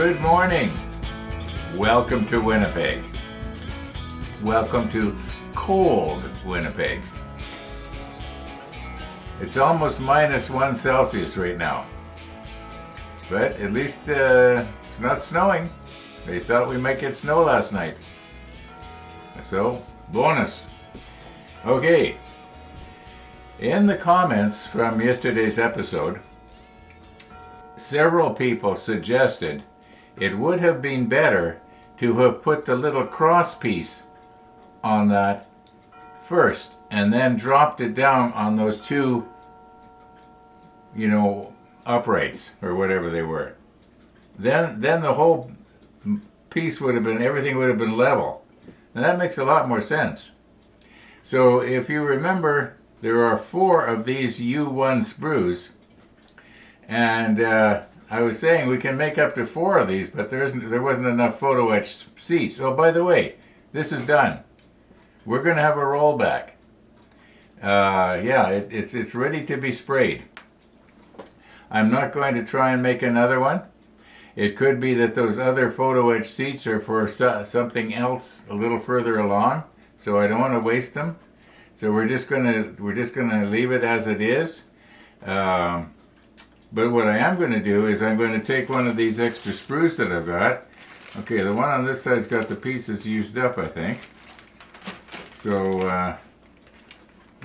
Good morning. Welcome to Winnipeg. Welcome to cold Winnipeg. It's almost -1 Celsius right now. But at least it's not snowing. They thought we might get snow last night. So, bonus. Okay. In the comments from yesterday's episode, several people suggested it would have been better to have put the little cross piece on that first and then dropped it down on those two, uprights or whatever they were. Then the whole piece would have been, everything would have been level. And that makes a lot more sense. So if you remember, there are 4 of these U1 sprues, and I was saying we can make up to 4 of these, but there wasn't enough photo etch seats. Oh, by the way, this is done. We're going to have a rollback. It's ready to be sprayed. I'm not going to try and make another one. It could be that those other photo etch seats are for something else a little further along, so I don't want to waste them. So we're just gonna leave it as it is. But what I am going to do is I'm going to take one of these extra sprues that I've got. Okay, the one on this side's got the pieces used up, I think. So,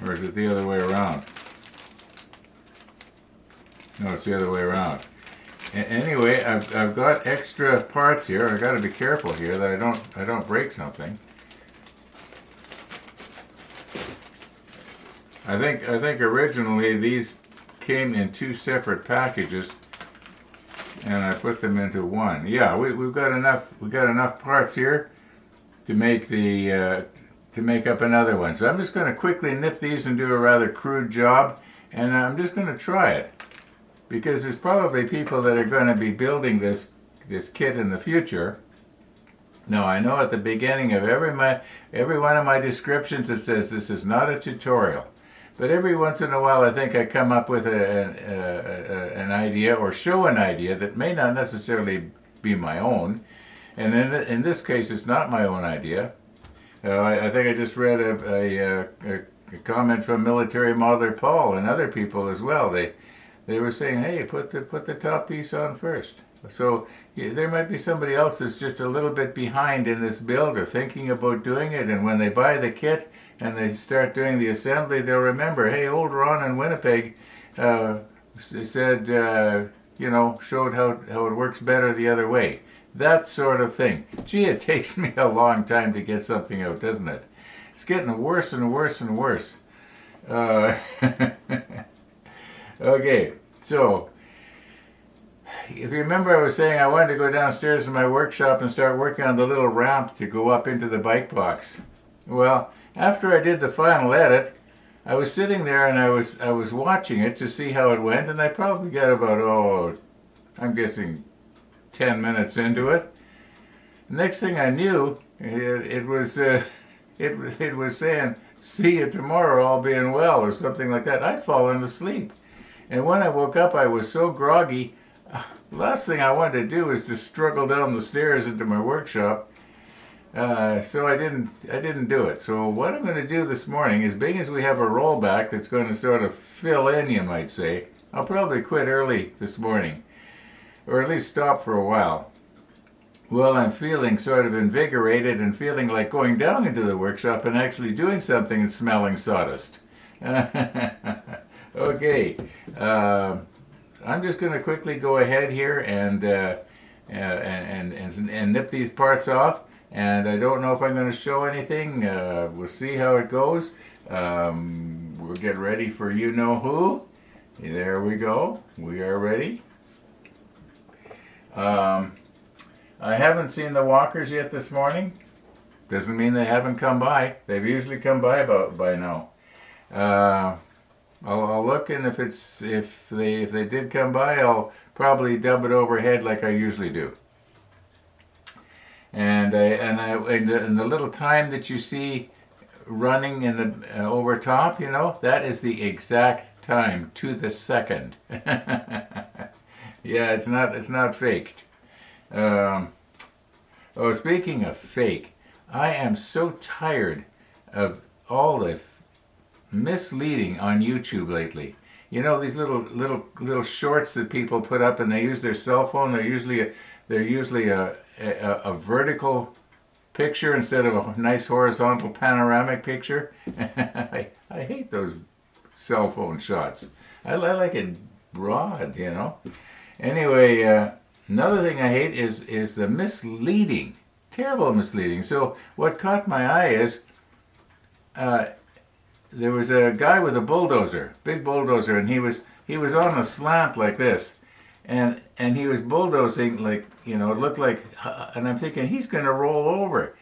or is it the other way around? No, it's the other way around. Anyway, I've got extra parts here. I got to be careful here that I don't break something. I think originally these came in 2 separate packages, and I put them into one. Yeah, we've got enough parts here to make to make up another one. So I'm just going to quickly nip these and do a rather crude job, and I'm just going to try it, because there's probably people that are going to be building this kit in the future. Now, I know at the beginning of every one of my descriptions it says this is not a tutorial. But every once in a while, I think I come up with an idea or show an idea that may not necessarily be my own. And in this case, it's not my own idea. I think I just read a comment from military modeler Paul and other people as well. They were saying, hey, put the top piece on first. So there might be somebody else that's just a little bit behind in this build or thinking about doing it, and when they buy the kit and they start doing the assembly, they'll remember, hey, old Ron in Winnipeg said, showed how it works better the other way. That sort of thing. Gee, it takes me a long time to get something out, doesn't it? It's getting worse and worse and worse. Okay, so if you remember, I was saying I wanted to go downstairs in my workshop and start working on the little ramp to go up into the bike box. Well, after I did the final edit, I was sitting there and I was watching it to see how it went, and I probably got about, I'm guessing 10 minutes into it. Next thing I knew, it was saying, see you tomorrow, all being well, or something like that. I'd fallen asleep. And when I woke up, I was so groggy. Last thing I wanted to do was to struggle down the stairs into my workshop. So I didn't do it. So what I'm going to do this morning is, being as we have a rollback that's going to sort of fill in, you might say, I'll probably quit early this morning, or at least stop for a while. Well, I'm feeling sort of invigorated and feeling like going down into the workshop and actually doing something and smelling sawdust. Okay. I'm just going to quickly go ahead here and nip these parts off. And I don't know if I'm going to show anything. We'll see how it goes. We'll get ready for you-know-who. There we go. We are ready. I haven't seen the walkers yet this morning. Doesn't mean they haven't come by. They've usually come by by now. I'll look, and if they did come by, I'll probably dub it overhead like I usually do. And the little time that you see running in the over top, that is the exact time to the second. Yeah, it's not faked. Um, oh, speaking of fake, I am so tired of all the misleading on YouTube lately. You know these little shorts that people put up, and they use their cell phone. They're usually a vertical picture instead of a nice horizontal panoramic picture. I hate those cell phone shots. I like it broad, you know. Anyway, another thing I hate is the misleading, terrible misleading. So what caught my eye is uh, there was a guy with a bulldozer, big bulldozer, and he was on a slant like this, and he was bulldozing like, you know, it looked like, and I'm thinking he's going to roll over.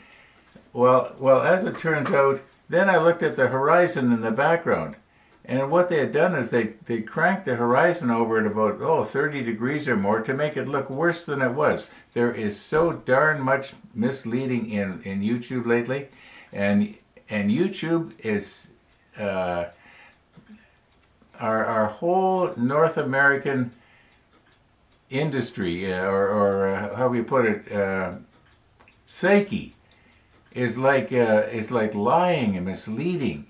Well, as it turns out, then I looked at the horizon in the background, and what they had done is they cranked the horizon over at about 30 degrees or more to make it look worse than it was. There is so darn much misleading in YouTube lately, and YouTube is our whole North American industry, or how we put it, psyche is like lying and misleading.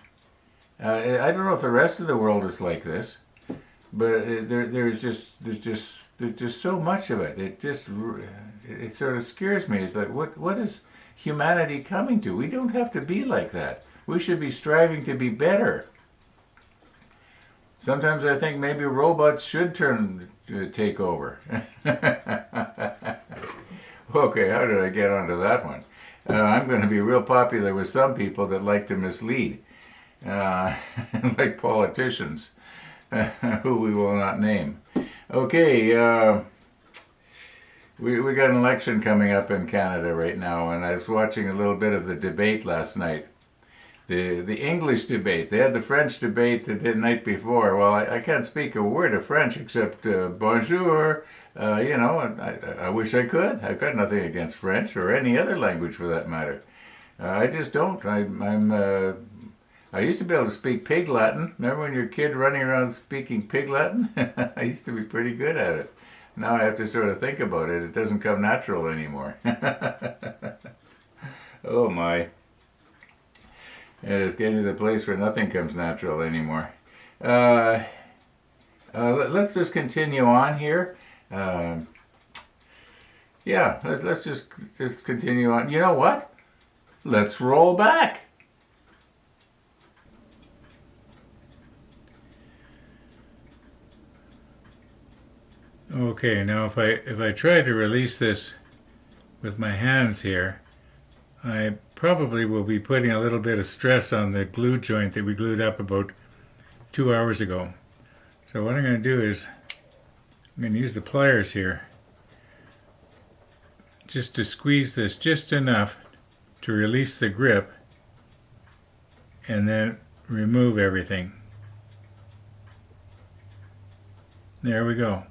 I don't know if the rest of the world is like this, but there's just so much of it. It sort of scares me. It's like what is humanity coming to? We don't have to be like that. We should be striving to be better. Sometimes I think maybe robots should take over. Okay, how did I get onto that one? I'm going to be real popular with some people that like to mislead, like politicians, who we will not name. Okay, we got an election coming up in Canada right now, and I was watching a little bit of the debate last night. The English debate. They had the French debate the night before. Well, I can't speak a word of French except bonjour. I wish I could. I've got nothing against French or any other language for that matter. I just don't. I used to be able to speak Pig Latin. Remember when you're a kid running around speaking Pig Latin? I used to be pretty good at it. Now I have to sort of think about it. It doesn't come natural anymore. Oh my. It's getting to the place where nothing comes natural anymore. Let's just continue on here. Let's just continue on. You know what? Let's roll back. Okay, now if I try to release this with my hands here, I probably will be putting a little bit of stress on the glue joint that we glued up about 2 hours ago. So what I'm going to do is I'm going to use the pliers here just to squeeze this just enough to release the grip and then remove everything. There we go.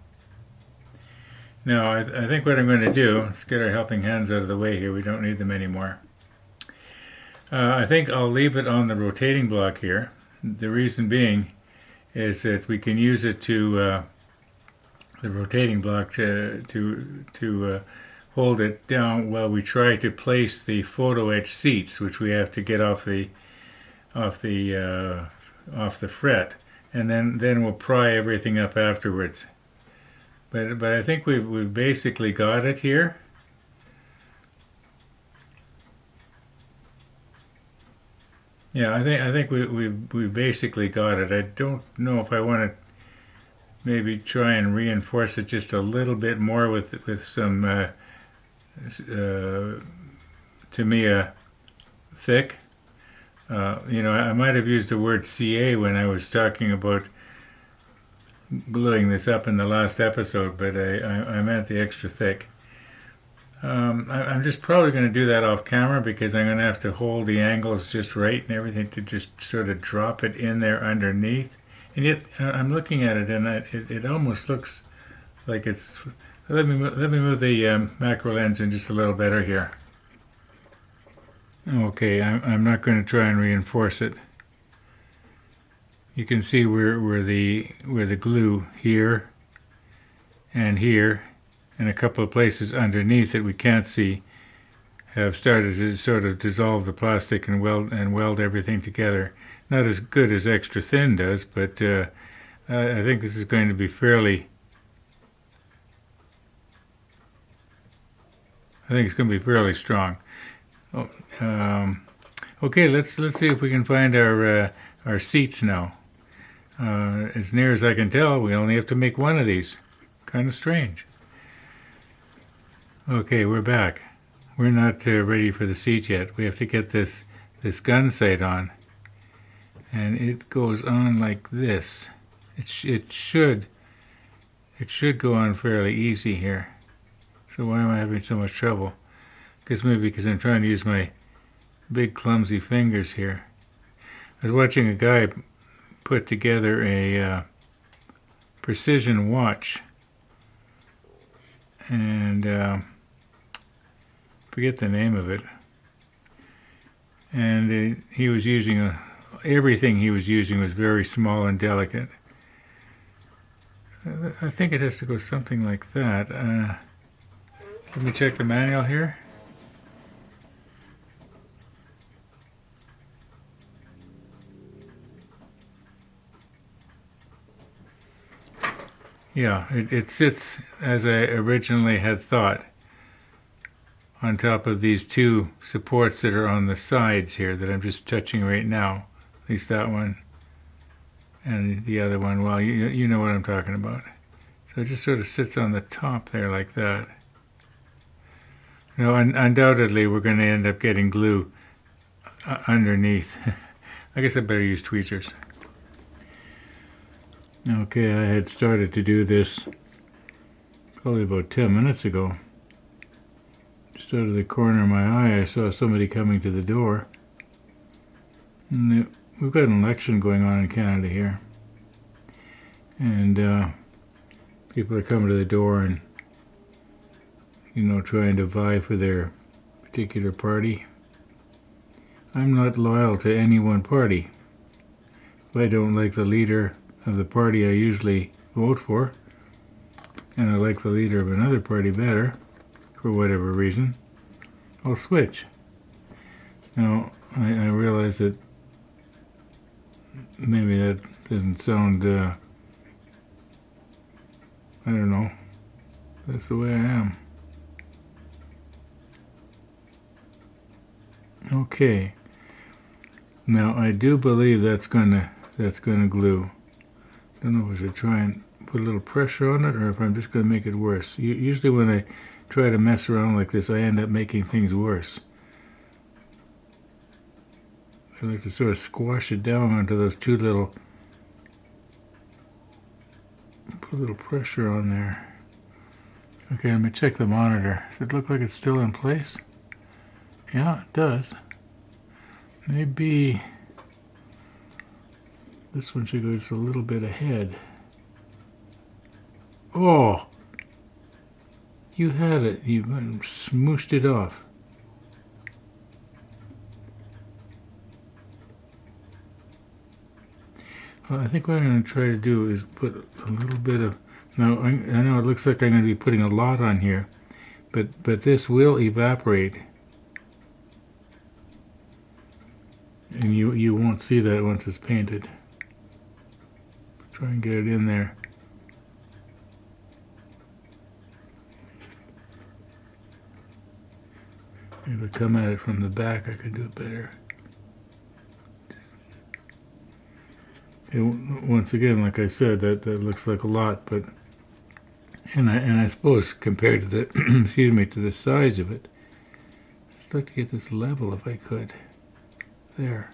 Now I think what I'm going to do, let's get our helping hands out of the way here, we don't need them anymore. I think I'll leave it on the rotating block here. The reason being is that we can use it to the rotating block to hold it down while we try to place the photo etch seats, which we have to get off the fret, and then we'll pry everything up afterwards. But I think we've basically got it here. Yeah, I think we basically got it. I don't know if I want to maybe try and reinforce it just a little bit more with some Tamiya thick. I might have used the word CA when I was talking about gluing this up in the last episode, but I meant the extra thick. I'm just probably going to do that off camera because I'm going to have to hold the angles just right and everything to just sort of drop it in there underneath. And yet I'm looking at it and it almost looks like it's. Let me move the macro lens in just a little better here. Okay, I'm not going to try and reinforce it. You can see where the glue here and here and a couple of places underneath that we can't see have started to sort of dissolve the plastic and weld everything together. Not as good as extra thin does, but I think this is going to be fairly. I think it's going to be fairly strong. Oh, okay, let's see if we can find our seats now. As near as I can tell, we only have to make one of these. Kind of strange. Okay, we're back. We're not ready for the seat yet. We have to get this gun sight on, and it goes on like this. It should go on fairly easy here. So why am I having so much trouble? Guess maybe because I'm trying to use my big clumsy fingers here. I was watching a guy put together a precision watch, and forget the name of it. And he was using everything he was using was very small and delicate. I think it has to go something like that. Let me check the manual here. Yeah, it sits as I originally had thought, on top of these two supports that are on the sides here that I'm just touching right now. At least that one and the other one. Well, you know what I'm talking about. So it just sort of sits on the top there like that. Now, undoubtedly, we're going to end up getting glue underneath. I guess I better use tweezers. Okay, I had started to do this probably about 10 minutes ago. Just out of the corner of my eye, I saw somebody coming to the door. And we've got an election going on in Canada here. And people are coming to the door and, trying to vie for their particular party. I'm not loyal to any one party. If I don't like the leader of the party I usually vote for, and I like the leader of another party better, for whatever reason, I'll switch. Now, I realize that maybe that doesn't sound, I don't know, that's the way I am. Okay. Now, I do believe that's gonna glue. I don't know if I should try and put a little pressure on it or if I'm just going to make it worse. Usually when I try to mess around like this, I end up making things worse. I like to sort of squash it down onto those two little, put a little pressure on there. Okay, let me check the monitor. Does it look like it's still in place? Yeah, it does. Maybe this one should go just a little bit ahead. Oh! You had it. You smooshed it off. Well, I think what I'm going to try to do is put a little bit of... Now, I know it looks like I'm going to be putting a lot on here, but this will evaporate. And you won't see that once it's painted. Try and get it in there. If I come at it from the back, I could do it better. Once again, like I said, that looks like a lot, but and I suppose compared to the excuse me, to the size of it, I'd just like to get this level if I could. There.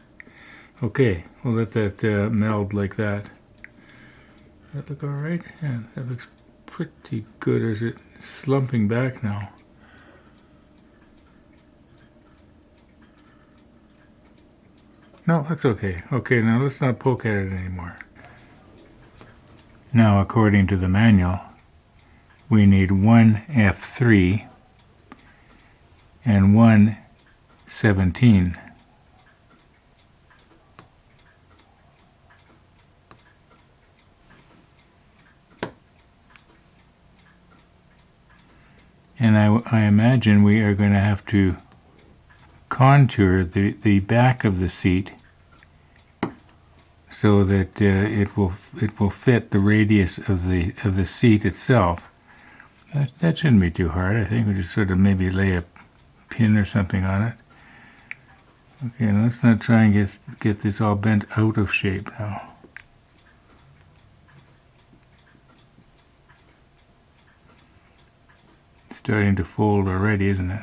Okay, we'll let that meld like that. Does that look all right? Yeah, that looks pretty good. Or is it slumping back now? No, that's okay. Okay, now let's not poke at it anymore. Now, according to the manual, we need one F3 and one 17. And I imagine we are going to have to contour the back of the seat so that it will fit the radius of the seat itself. That shouldn't be too hard. I think we just sort of maybe lay a pin or something on it. Okay, let's not try and get this all bent out of shape now. It's starting to fold already, isn't it?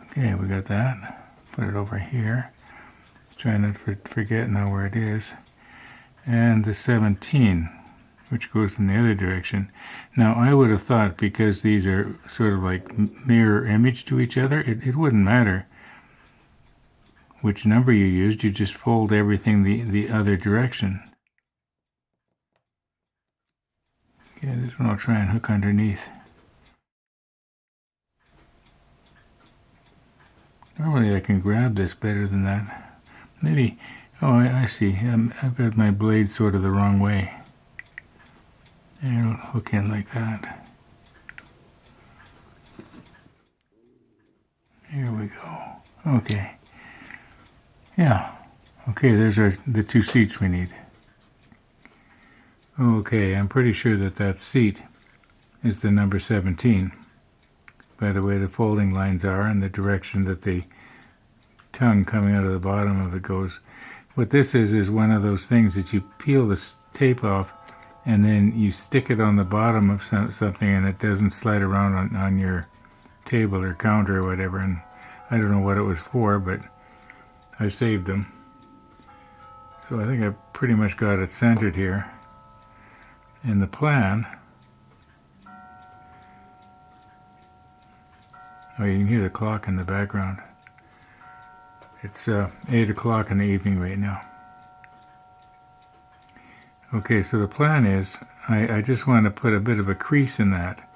Okay, we got that. Put it over here. Try not to forget now where it is. And the 17, which goes in the other direction. Now, I would have thought because these are sort of like mirror image to each other, it wouldn't matter which number you used. You just fold everything the other direction. Okay, this one I'll try and hook underneath. Normally I can grab this better than that. Maybe, oh, I see. I've got my blade sort of the wrong way. And it'll hook in like that. Here we go. Okay. Yeah. Okay, there's the two seats we need. Okay, I'm pretty sure that seat is the number 17. By the way the folding lines are and the direction that the tongue coming out of the bottom of it goes. What this is one of those things that you peel the tape off and then you stick it on the bottom of something and it doesn't slide around on your table or counter or whatever. And I don't know what it was for, but I saved them. So I think I pretty much got it centered here. In the plan, oh, you can hear the clock in the background. It's 8 o'clock in the evening right now. Okay, so the plan is, I just want to put a bit of a crease in that.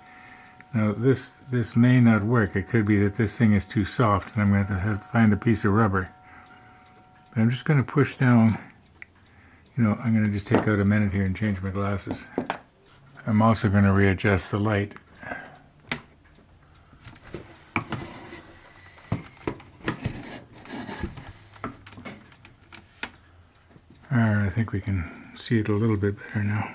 Now this may not work. It could be that this thing is too soft and I'm going to have to find a piece of rubber. But I'm just going to push down. You know, I'm going to just take out a minute here and change my glasses. I'm also going to readjust the light. Alright, I think we can see it a little bit better now.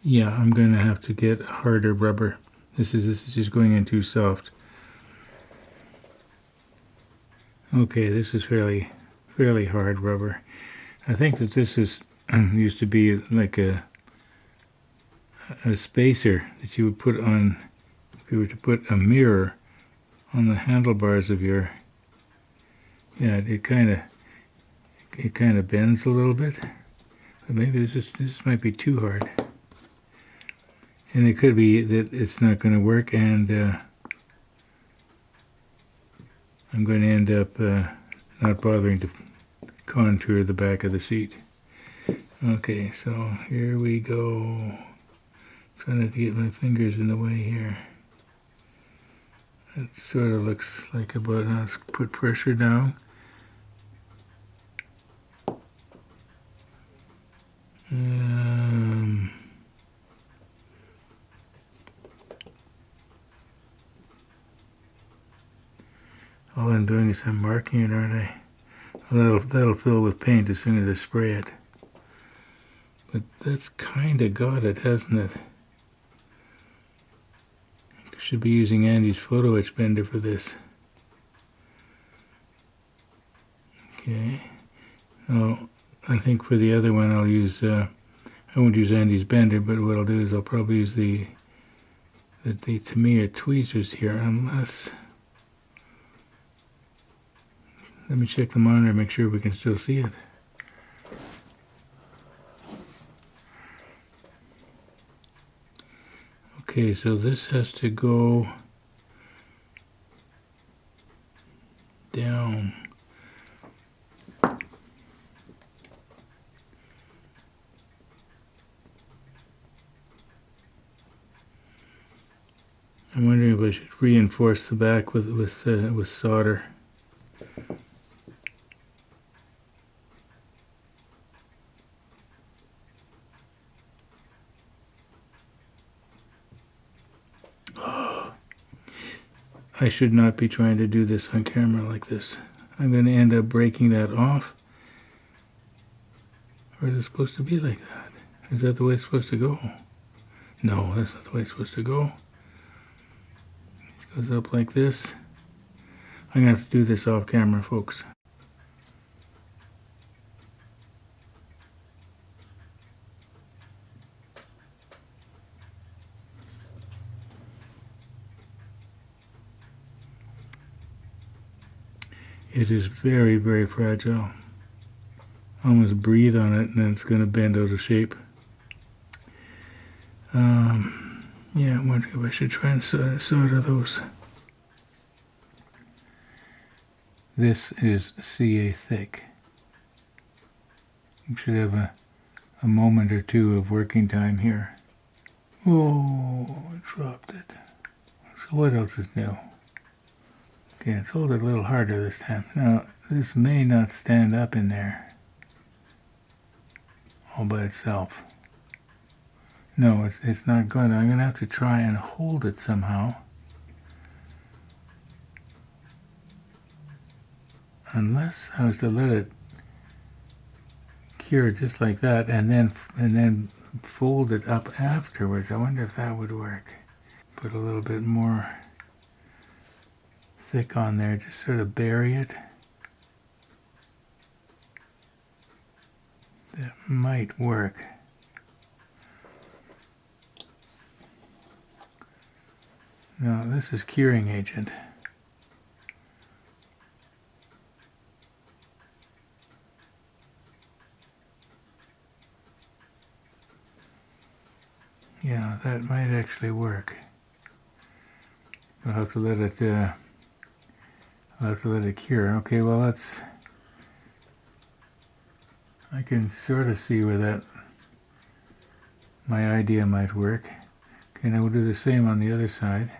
Yeah, I'm going to have to get harder rubber. This is just going in too soft. Okay, this is fairly hard rubber. I think that this is used to be like a spacer that you would put on if you were to put a mirror on the handlebars of your. Yeah, it kind of bends a little bit, but maybe this might be too hard, and it could be that it's not going to work, and I'm going to end up not bothering to contour the back of the seat. Okay, so here we go. Trying not to get my fingers in the way here. It sort of looks like about, let's put pressure down. All I'm doing is I'm marking it, aren't I? Well, that'll fill with paint as soon as I spray it. But that's kind of got it, hasn't it? Should be using Andy's photo etch bender for this. Okay. Now, I think for the other one I'll use, I won't use Andy's bender, but what I'll do is I'll probably use the Tamiya tweezers here, unless, let me check the monitor and make sure we can still see it. Okay, so this has to go down. I'm wondering if I should reinforce the back with solder. I should not be trying to do this on camera like this. I'm going to end up breaking that off. Or is it supposed to be like that? Is that the way it's supposed to go? No, that's not the way it's supposed to go. It goes up like this. I'm going to have to do this off camera, folks. It is very, very fragile. Almost breathe on it and then it's going to bend out of shape. Yeah, I wonder if I should try and solder those. This is CA thick. You should have a moment or two of working time here. Oh, I dropped it. So what else is new? Okay, let's hold it a little harder this time. Now, this may not stand up in there all by itself. No, it's not going to. I'm going to have to try and hold it somehow. Unless I was to let it cure just like that and then fold it up afterwards. I wonder if that would work. Put a little bit more thick on there, just sort of bury it. That might work. Now this is curing agent. Yeah, that might actually work. I'll have to let it. I'll have to let it cure. Okay, well that's. I can sort of see where that. My idea might work. Okay, now we'll do the same on the other side.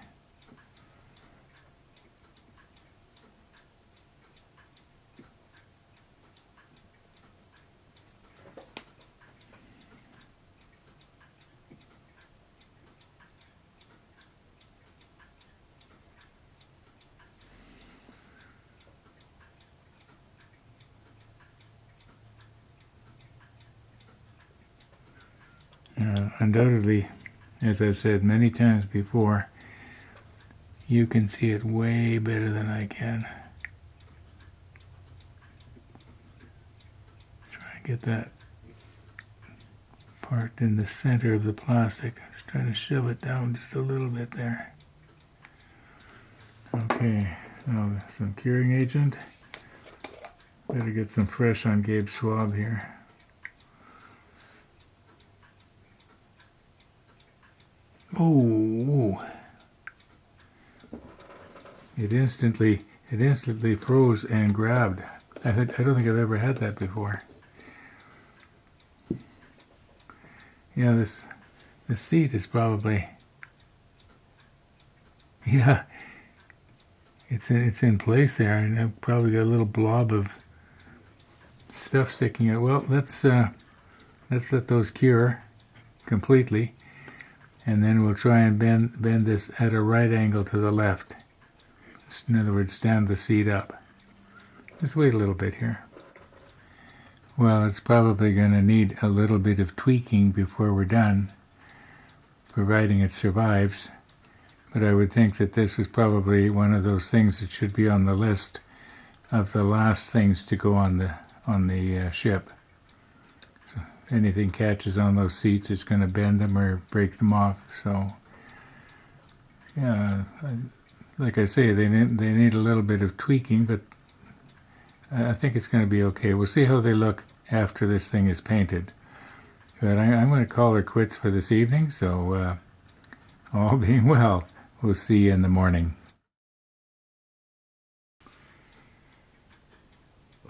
Undoubtedly, as I've said many times before, you can see it way better than I can. Try and get that part in the center of the plastic. Just trying to shove it down just a little bit there. Okay, now some curing agent. Better get some fresh on Gabe Schwab here. Oh, it instantly froze and grabbed. I don't think I've ever had that before. Yeah, the seat is probably, yeah, it's in place there, and I've probably got a little blob of stuff sticking out. Well, let's let those cure completely. And then we'll try and bend this at a right angle to the left. In other words, stand the seat up. Just wait a little bit here. Well, it's probably going to need a little bit of tweaking before we're done, providing it survives. But I would think that this is probably one of those things that should be on the list of the last things to go on the ship. Anything catches on those seats, it's going to bend them or break them off. So, yeah, like I say, they need a little bit of tweaking, but I think it's going to be okay. We'll see how they look after this thing is painted. But I'm going to call her quits for this evening, so all being well, we'll see you in the morning.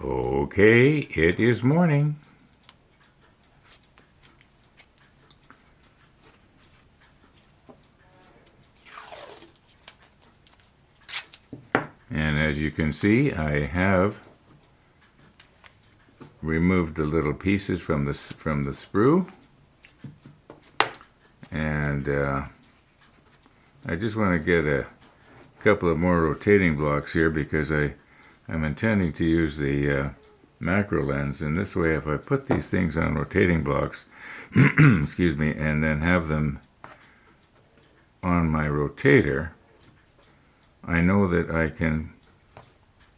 Okay, it is morning. And as you can see, I have removed the little pieces from the sprue, and I just want to get a couple of more rotating blocks here because I'm intending to use the macro lens. And this way, if I put these things on rotating blocks, excuse me, and then have them on my rotator, I know that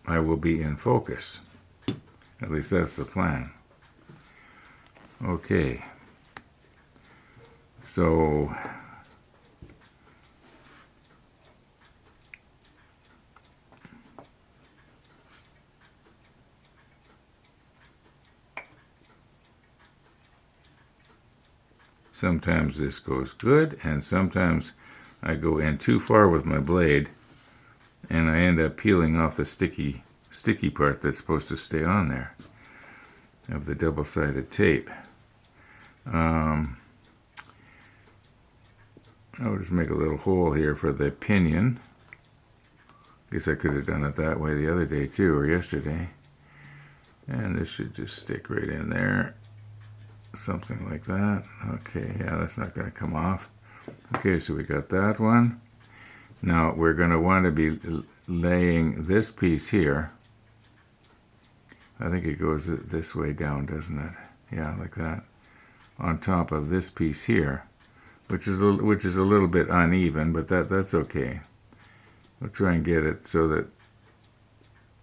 I will be in focus. At least that's the plan. Okay. So sometimes this goes good, and sometimes I go in too far with my blade, and I end up peeling off the sticky part that's supposed to stay on there of the double-sided tape. I'll just make a little hole here for the pinion. Guess I could have done it that way the other day too, or yesterday. And this should just stick right in there. Something like that. Okay, yeah, that's not going to come off. Okay, so we got that one. Now we're going to want to be laying this piece here. I think it goes this way down, doesn't it? Yeah, like that. On top of this piece here, which is a little bit uneven, but that's okay. We'll try and get it so that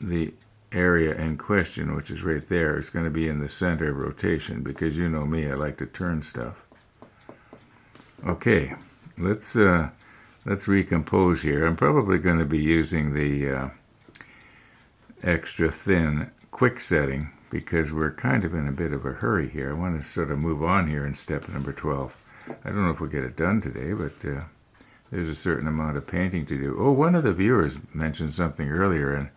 the area in question, which is right there, is going to be in the center of rotation, because you know me, I like to turn stuff. Okay, let's recompose here. I'm probably going to be using the extra thin quick setting because we're kind of in a bit of a hurry here. I want to sort of move on here in step number 12. I don't know if we'll get it done today, but there's a certain amount of painting to do. Oh, one of the viewers mentioned something earlier, and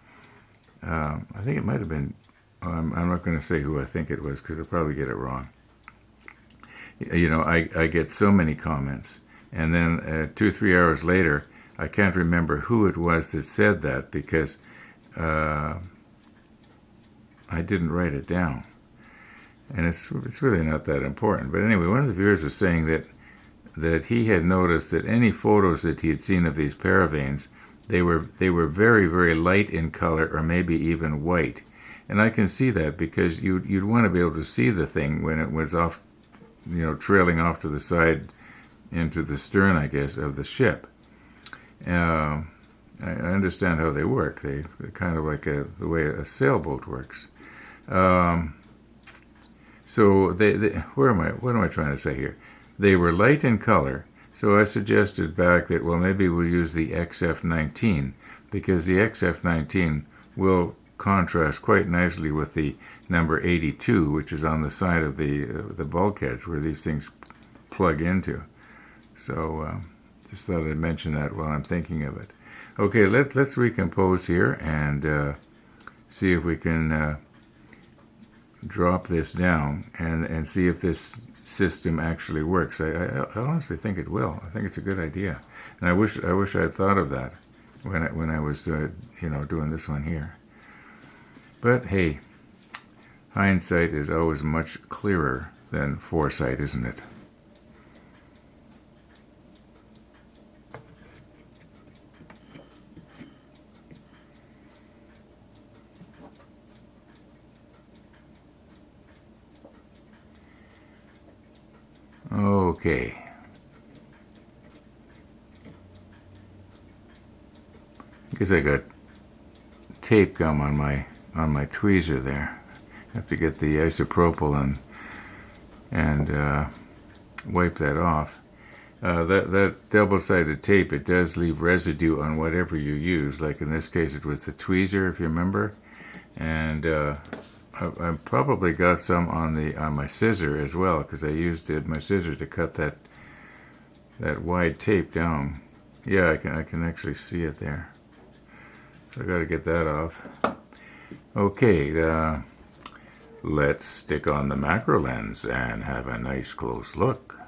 I think it might have been, I'm not going to say who I think it was because I'll probably get it wrong. You know, I get so many comments, and then 2 or 3 hours later, I can't remember who it was that said that because I didn't write it down. And it's really not that important. But anyway, one of the viewers was saying that he had noticed that any photos that he had seen of these paravanes, they were very, very light in color, or maybe even white. And I can see that because you'd want to be able to see the thing when it was off, you know, trailing off to the side into the stern, I guess, of the ship. I understand how they work. They're kind of like the way a sailboat works. So what am I trying to say here? They were light in color, so I suggested back that, well, maybe we'll use the XF19, because the XF19 will contrast quite nicely with the number 82, which is on the side of the bulkheads where these things plug into. So just thought I'd mention that while I'm thinking of it. Okay, let's recompose here and see if we can drop this down and see if this system actually works. I honestly think it will. I think it's a good idea, and I wish I had thought of that when I was you know, doing this one here. But hey, hindsight is always much clearer than foresight, isn't it? Okay. I guess I got tape gum on my tweezer there. I have to get the isopropyl and wipe that off. That double-sided tape, it does leave residue on whatever you use. Like in this case, it was the tweezer, if you remember, and I probably got some on my scissor as well, because I used my scissor to cut that wide tape down. Yeah, I can actually see it there. So I got to get that off. Okay, let's stick on the macro lens and have a nice close look.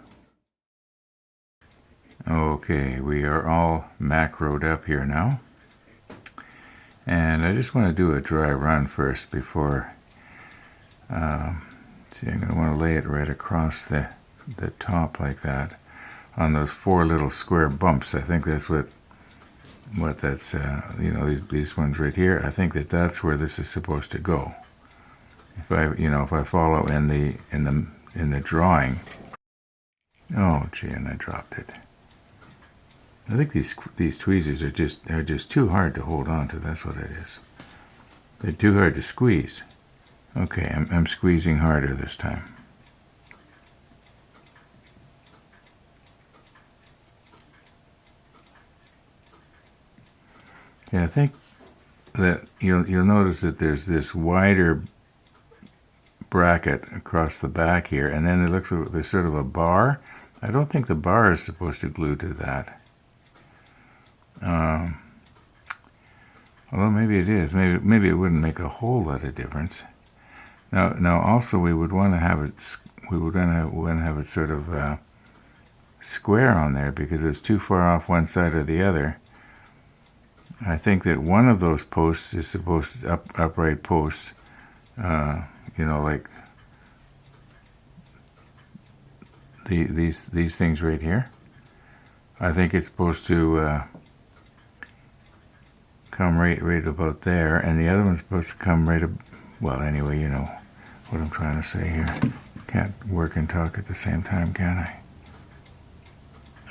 Okay, we are all macroed up here now. And I just want to do a dry run first before, see, I'm going to want to lay it right across the top like that on those 4 little square bumps. I think that's what what that's, you know, these ones right here. I think that that's where this is supposed to go. If I, you know, if I follow in the drawing. Oh, gee, and I dropped it. I think these tweezers are just too hard to hold on to. That's what it is. They're too hard to squeeze. Okay, I'm squeezing harder this time. Yeah, I think that you'll notice that there's this wider bracket across the back here, and then it looks like there's sort of a bar. I don't think the bar is supposed to glue to that. Although maybe it is. Maybe it wouldn't make a whole lot of difference. Now also we would want to have it. We would want to have it sort of square on there because it's too far off one side or the other. I think that one of those posts is supposed to upright posts. You know, like these things right here. I think it's supposed to come right about there, and the other one's supposed to come right well, anyway, you know what I'm trying to say here. Can't work and talk at the same time, can I?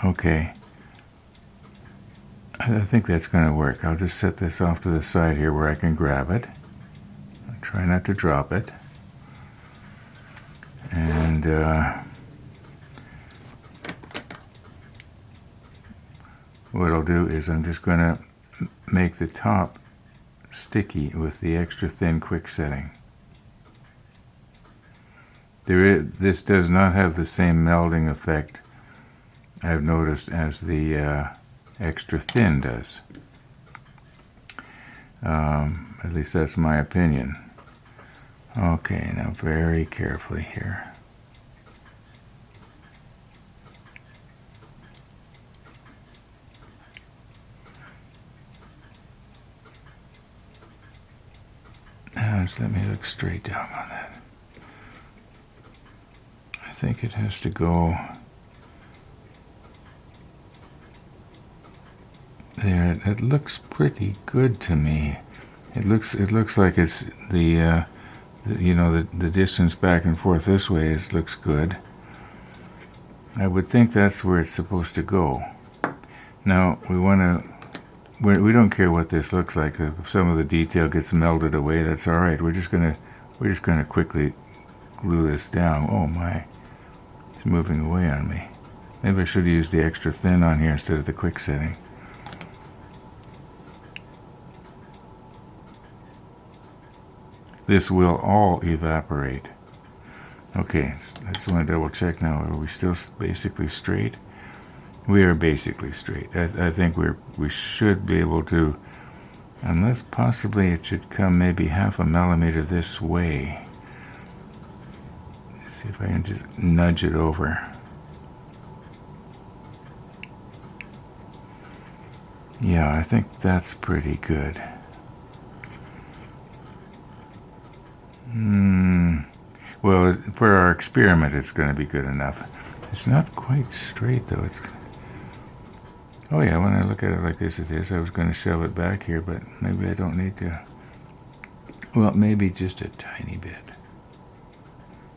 Okay. I think that's going to work. I'll just set this off to the side here where I can grab it. I'll try not to drop it. And what I'll do is I'm just going to make the top sticky with the extra thin quick setting. This does not have the same melding effect I've noticed as the extra thin does. At least that's my opinion. Okay, now very carefully here. Now just let me look straight down on that. I think it has to go there. It looks pretty good to me. It looks like it's the you know, the distance back and forth this way looks good. I would think that's where it's supposed to go. Now we don't care what this looks like. If some of the detail gets melded away, that's all right. We're just gonna quickly glue this down. Oh my, it's moving away on me. Maybe I should have used the extra thin on here instead of the quick setting. This will all evaporate. Okay, I just want to double check now. Are we still basically straight? We are basically straight. I think we should be able to, unless possibly it should come maybe 1/2 millimeter this way. Let's see if I can just nudge it over. Yeah, I think that's pretty good. Well, for our experiment, it's going to be good enough. It's not quite straight, though. Oh yeah, when I look at it like this, it is. I was going to shove it back here, but maybe I don't need to. Well, maybe just a tiny bit.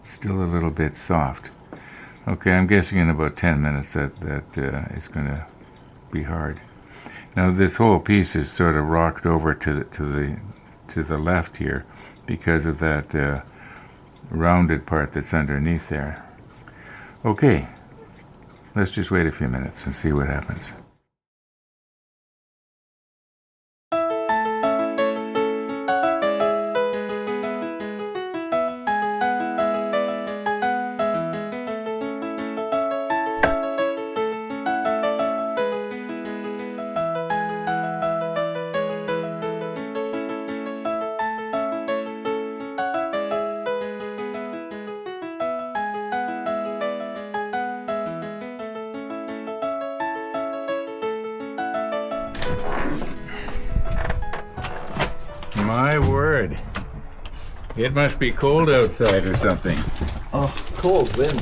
Still a little bit soft. Okay, I'm guessing in about 10 minutes that it's going to be hard. Now, this whole piece is sort of rocked over to the left here because of that rounded part that's underneath there. Okay, let's just wait a few minutes and see what happens. My word. It must be cold outside or something. Oh, cold wind.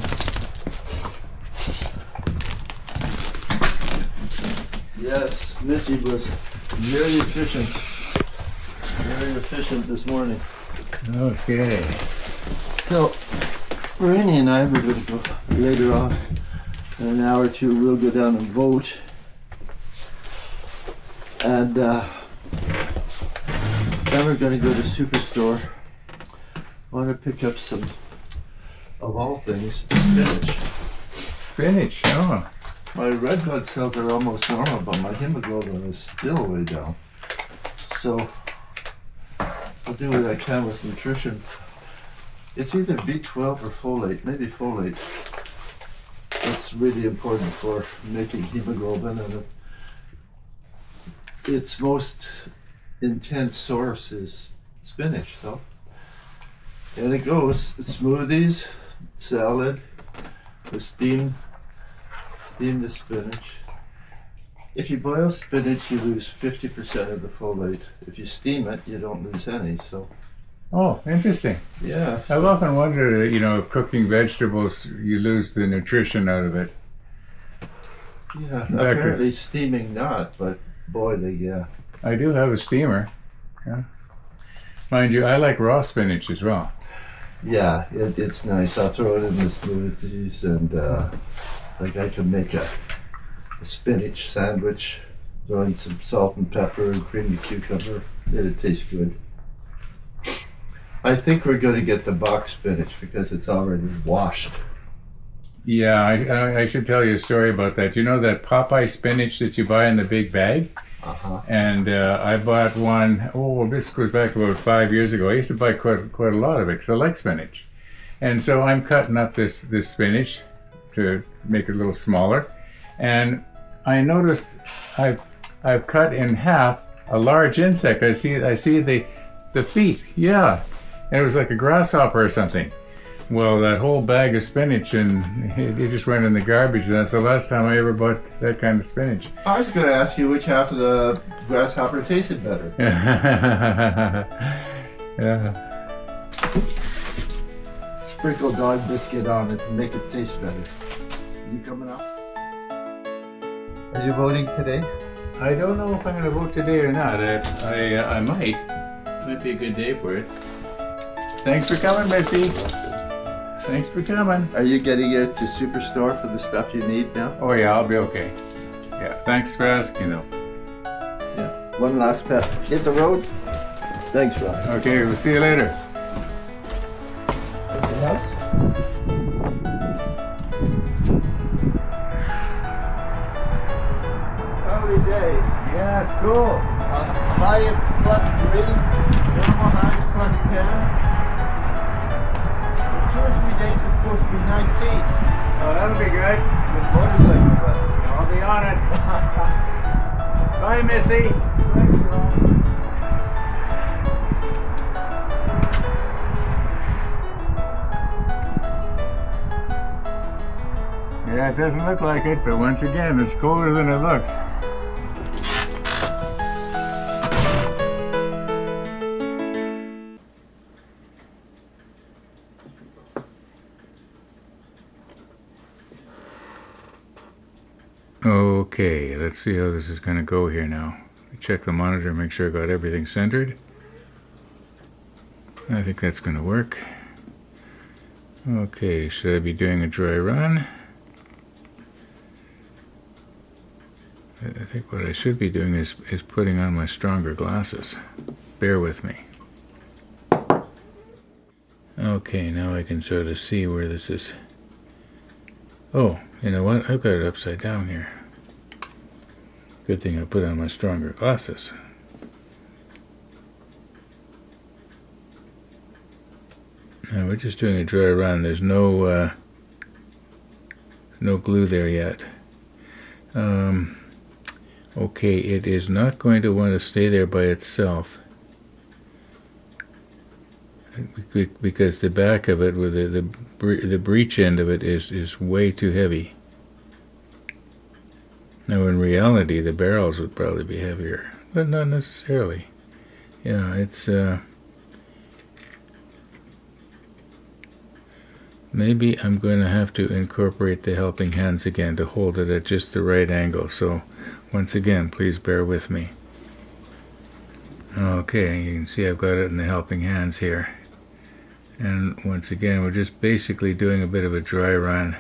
Yes, Missy was very efficient. Very efficient this morning. Okay. So, Rainey and I, we're going to go later on. In an hour or two, we'll go down and vote. And then we're going to go to Superstore. I want to pick up some, of all things, spinach. Spinach, oh. My red blood cells are almost normal, but my hemoglobin is still way down. So I'll do what I can with nutrition. It's either B12 or folate, maybe folate. That's really important for making hemoglobin, and its most intense source is spinach, though. And it goes smoothies, salad, with steam the spinach. If you boil spinach, you lose 50% of the folate. If you steam it, you don't lose any. So, Oh, interesting. yeah. I've often wondered, if cooking vegetables, you lose the nutrition out of it. Yeah, Back apparently steaming not, but boiling, yeah. I do have a steamer. Yeah. Mind you, I like raw spinach as well. Yeah, it's nice. I'll throw it in the smoothies, and like I can make a spinach sandwich, throw in some salt and pepper and creamy cucumber. It'll taste good. I think we're going to get the box spinach because it's already washed. Yeah, I should tell you a story about that. You know that Popeye spinach that you buy in the big bag? Uh-huh. And I bought one, this goes back about 5 years ago. I used to buy quite a lot of it because I like spinach. And so I'm cutting up this spinach to make it a little smaller. And I noticed I've cut in half a large insect. I see the feet, yeah. And it was like a grasshopper or something. Well, that whole bag of spinach, and it just went in the garbage. And that's the last time I ever bought that kind of spinach. I was going to ask you which half of the grasshopper tasted better. Yeah. Sprinkle dog biscuit on it and make it taste better. You coming up? Are you voting today? I don't know if I'm going to vote today or not. I might. Might be a good day for it. Thanks for coming, Missy. Thanks for coming. Are you getting it to Superstore for the stuff you need now? Oh yeah, I'll be okay. Yeah, thanks for asking though. Yeah. One last pet. Hit the road. Thanks, Ron. Okay, we'll see you later. Anything else? Lovely day. Yeah, it's cool. High of +3, normal highs +10. In 2 or 3 days it's supposed to be 19. Oh, that'll be good. With motorcycle weather. I'll be on it. Bye, Missy. Thanks, Ron. Yeah, it doesn't look like it, but once again, it's colder than it looks. Okay, let's see how this is going to go here now. Check the monitor, make sure I got everything centered. I think that's going to work. Okay, should I be doing a dry run? I think what I should be doing is putting on my stronger glasses. Bear with me. Okay, now I can sort of see where this is. Oh, you know what? I've got it upside down here. Good thing I put on my stronger glasses. Now we're just doing a dry run. There's no glue there yet. Okay, it is not going to want to stay there by itself because the back of it, with the breech end of it, is way too heavy. Now, in reality, the barrels would probably be heavier, but not necessarily. Yeah, it's Maybe I'm going to have to incorporate the helping hands again to hold it at just the right angle. So once again, please bear with me. Okay, you can see I've got it in the helping hands here. And once again, we're just basically doing a bit of a dry run.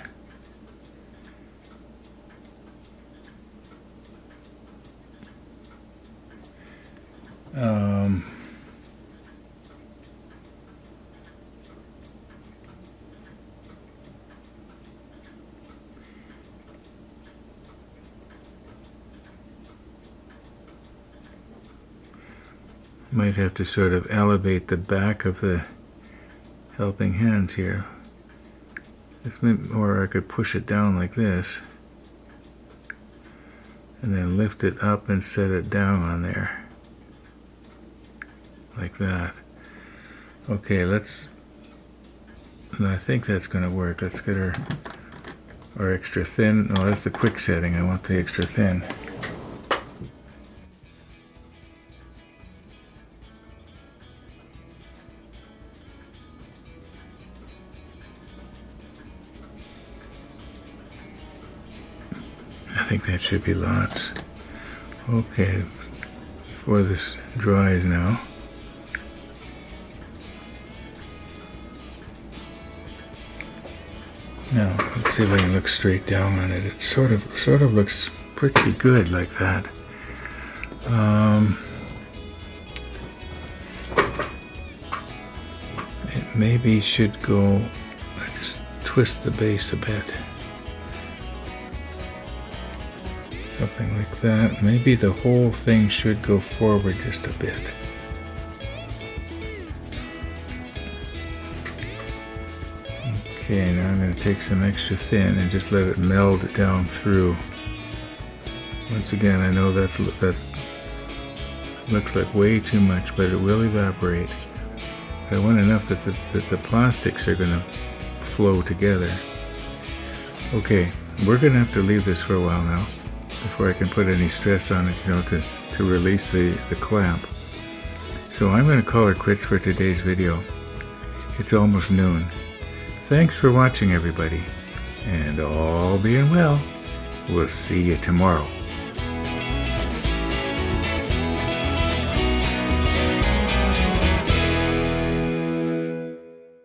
Might have to sort of elevate the back of the helping hands here. Or I could push it down like this and then lift it up and set it down on there like that. Okay, I think that's going to work. Let's get our extra thin. No, that's the quick setting. I want the extra thin. I think that should be lots. Okay, before this dries now. Now, let's see if I can look straight down on it. It sort of looks pretty good like that. It maybe should go, I just twist the base a bit. Something like that. Maybe the whole thing should go forward just a bit. Okay, now I'm going to take some extra thin and just let it meld down through. Once again, I know that looks like way too much, but it will evaporate. I want enough that the plastics are going to flow together. Okay, we're going to have to leave this for a while now before I can put any stress on it, to release the clamp. So I'm going to call it quits for today's video. It's almost noon. Thanks for watching, everybody, and all being well, we'll see you tomorrow.